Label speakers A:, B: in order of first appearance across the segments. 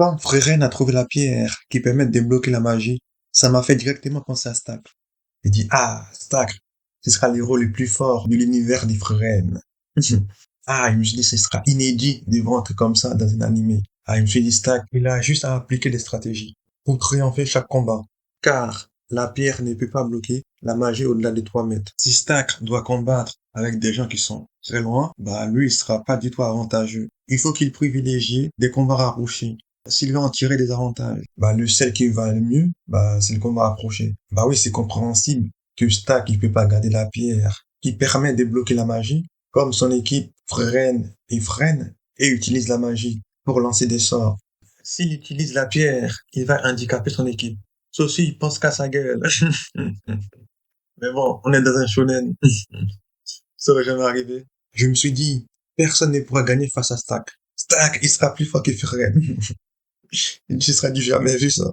A: Quand Fréren a trouvé la pierre qui permet de débloquer la magie, ça m'a fait directement penser à Stack. J'ai dit, ah, Stack, ce sera l'héros le plus fort de l'univers des Fréren. Ah, je me suis dit, ce sera inédit de voir un truc comme ça dans un animé. Ah, je me suis dit, Stack, il a juste à appliquer des stratégies pour triompher chaque combat. Car la pierre ne peut pas bloquer la magie au-delà de 3 mètres. Si Stack doit combattre avec des gens qui sont très loin, bah lui, il sera pas du tout avantageux. Il faut qu'il privilégie des combats rapprochés. S'il veut en tirer des avantages, bah le seul qui va le mieux, bah c'est le combat rapproché. Bah oui, c'est compréhensible que Stack, il peut pas garder la pierre qui permet de débloquer la magie, comme son équipe freine et utilise la magie pour lancer des sorts. S'il utilise la pierre, il va handicaper son équipe. Ceci, il pense qu'à sa gueule. Mais bon, on est dans un shonen. Ça va jamais arriver. Je me suis dit, personne ne pourra gagner face à Stack. Stack, il sera plus fort que Frieren. Tu seras du jamais vu ça.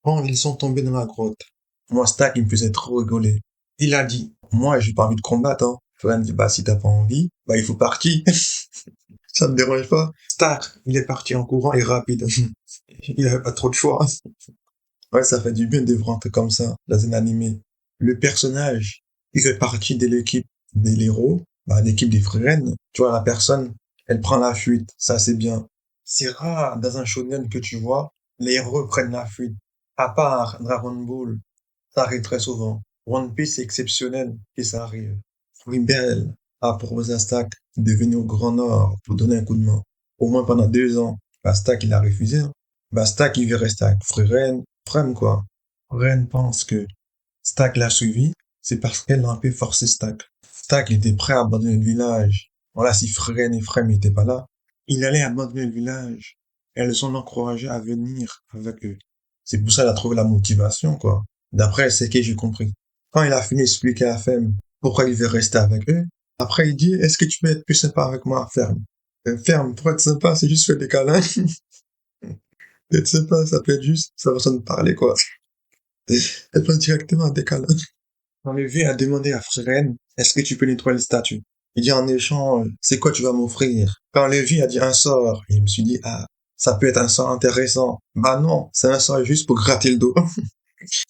A: Quand ils sont tombés dans la grotte, moi, Stack, il me faisait trop rigoler. Il a dit, moi, j'ai pas envie de combattre, hein. Frieren dit, bah, si t'as pas envie, bah, il faut partir. Ça me dérange pas. Stack, il est parti en courant et rapide. Il avait pas trop de choix. Ouais, ça fait du bien de voir un truc comme ça dans un animé. Le personnage, il fait partie de l'équipe des héros, bah, l'équipe des Frieren. Tu vois, la personne, elle prend la fuite. Ça, c'est bien. C'est rare dans un shonen que tu vois, les héros prennent la fuite. À part Dragon Ball, ça arrive très souvent. One Piece, c'est exceptionnel que ça arrive. Bell a proposé à Stack de venir au Grand Nord pour donner un coup de main. Au moins pendant 2 ans. Bah, Stack, il a refusé, hein. Bah, Stack, il veut rester avec Frieren. Frem, quoi. Ren pense que Stack l'a suivi, c'est parce qu'elle a un peu forcé Stack. Stack, il était prêt à abandonner le village. Voilà, si Fren et Frem n'étaient pas là, il allait abandonner le village. Elles ont encouragé à venir avec eux. C'est pour ça qu'il a trouvé la motivation, quoi. D'après ce que j'ai compris. Quand il a fini d'expliquer à Fem pourquoi il veut rester avec eux, après il dit, est-ce que tu peux être plus sympa avec moi, Ferme? Ferme, pour être sympa, c'est juste faire des câlins. Être sympa, ça peut être juste, ça va s'en parler, quoi. Elle passe directement à des câlins. Quand Levi a demandé à Fren, est-ce que tu peux nettoyer le statut? Il dit en échange, c'est quoi tu vas m'offrir? Quand Levi a dit un sort, je me suis dit, ah, ça peut être un sort intéressant. Bah non, c'est un sort juste pour gratter le dos.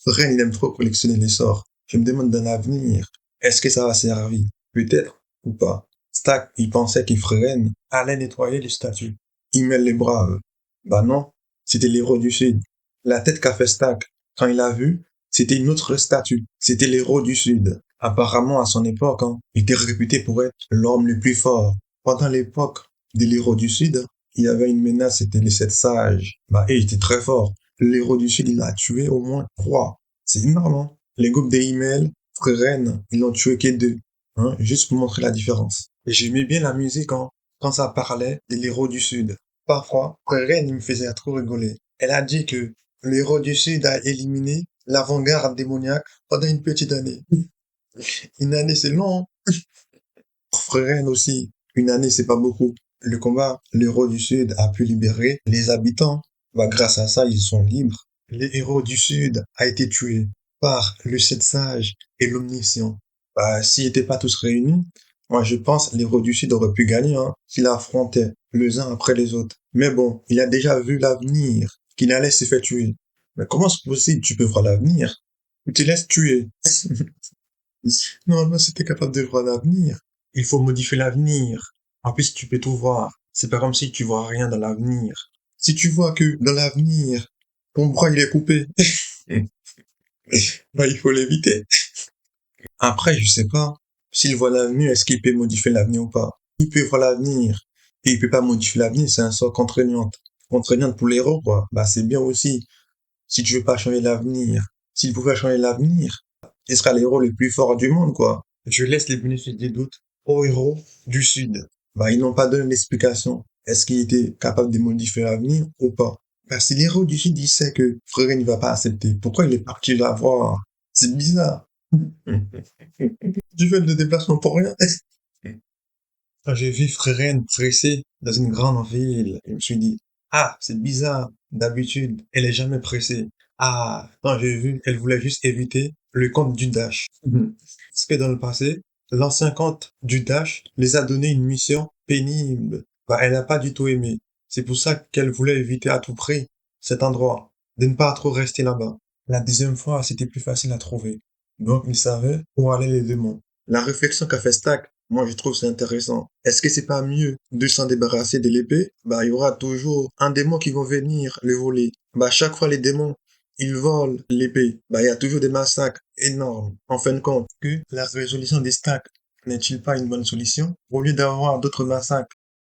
A: Fren, il aime trop collectionner les sorts. Je me demande dans l'avenir, est-ce que ça va servir? Peut-être ou pas. Stack, il pensait que Fren allait nettoyer le statut. Il mêle les braves. Bah non, c'était l'héros du Sud. La tête qu'a fait Stack, quand il a vu, c'était une autre statue. C'était l'héros du Sud. Apparemment, à son époque, hein, il était réputé pour être l'homme le plus fort. Pendant l'époque de l'héros du Sud, il y avait une menace, c'était les 7 sages. Bah, et il était très fort. L'héros du Sud, il a tué au moins 3. C'est énorme, hein. Les groupes des emails, Freren, ils n'ont tué que 2. Hein, juste pour montrer la différence. Et j'aimais bien la musique quand ça parlait de l'héros du Sud. Parfois, Freren, il me faisait trop rigoler. Elle a dit que l'héros du Sud a éliminé l'avant-garde démoniaque pendant une petite année. Une année, c'est long, hein. Pour Freren aussi, une année, c'est pas beaucoup. Le combat, l'héros du Sud a pu libérer les habitants. Bah, grâce à ça, ils sont libres. Le héros du Sud a été tué par le sept sage et l'omniscient. Bah, s'ils n'étaient pas tous réunis, moi, je pense l'héros du Sud aurait pu gagner, hein, s'il affrontait les uns après les autres. Mais bon, il a déjà vu l'avenir, qu'il allait se faire tuer. Mais comment c'est possible? Tu peux voir l'avenir. Tu te laisses tuer. Normalement, si t'es capable de voir l'avenir, il faut modifier l'avenir. En plus, tu peux tout voir. C'est pas comme si tu vois rien dans l'avenir. Si tu vois que dans l'avenir, ton bras il est coupé, bah, il faut l'éviter. Après, je sais pas. S'il voit l'avenir, est-ce qu'il peut modifier l'avenir ou pas? Il peut voir l'avenir. Et il peut pas modifier l'avenir, c'est un sort contraignant. Contraignant pour l'héros, quoi. Bah, c'est bien aussi. Si tu veux pas changer l'avenir. S'il pouvait changer l'avenir, il sera l'héros le plus fort du monde, quoi. Je laisse les bénéfices des doutes aux héros du Sud. Bah, ils n'ont pas donné d'explication. Est-ce qu'il était capable de modifier l'avenir ou pas? Bah, si l'héros du Sud, il sait que Fréré ne va pas accepter, pourquoi il est parti la voir? C'est bizarre. Tu fais le déplacement pour rien. Quand j'ai vu Frérène pressée dans une grande ville, je me suis dit, ah, c'est bizarre. D'habitude, elle est jamais pressée. Ah, quand j'ai vu, elle voulait juste éviter le compte du Dash. Parce que dans le passé, l'ancien compte du Dash les a donné une mission pénible. Bah, elle n'a pas du tout aimé. C'est pour ça qu'elle voulait éviter à tout prix cet endroit, de ne pas trop rester là-bas. La deuxième fois, c'était plus facile à trouver. Donc, il savait où allaient les démons. La réflexion qu'a fait Stack, moi, je trouve c'est intéressant. Est-ce que c'est pas mieux de s'en débarrasser de l'épée? Bah, il y aura toujours un démon qui va venir le voler. Bah, chaque fois, les démons, ils volent l'épée. Bah, il y a toujours des massacres énormes. En fin de compte, que la résolution des stacks n'est-il pas une bonne solution? Au lieu d'avoir d'autres massacres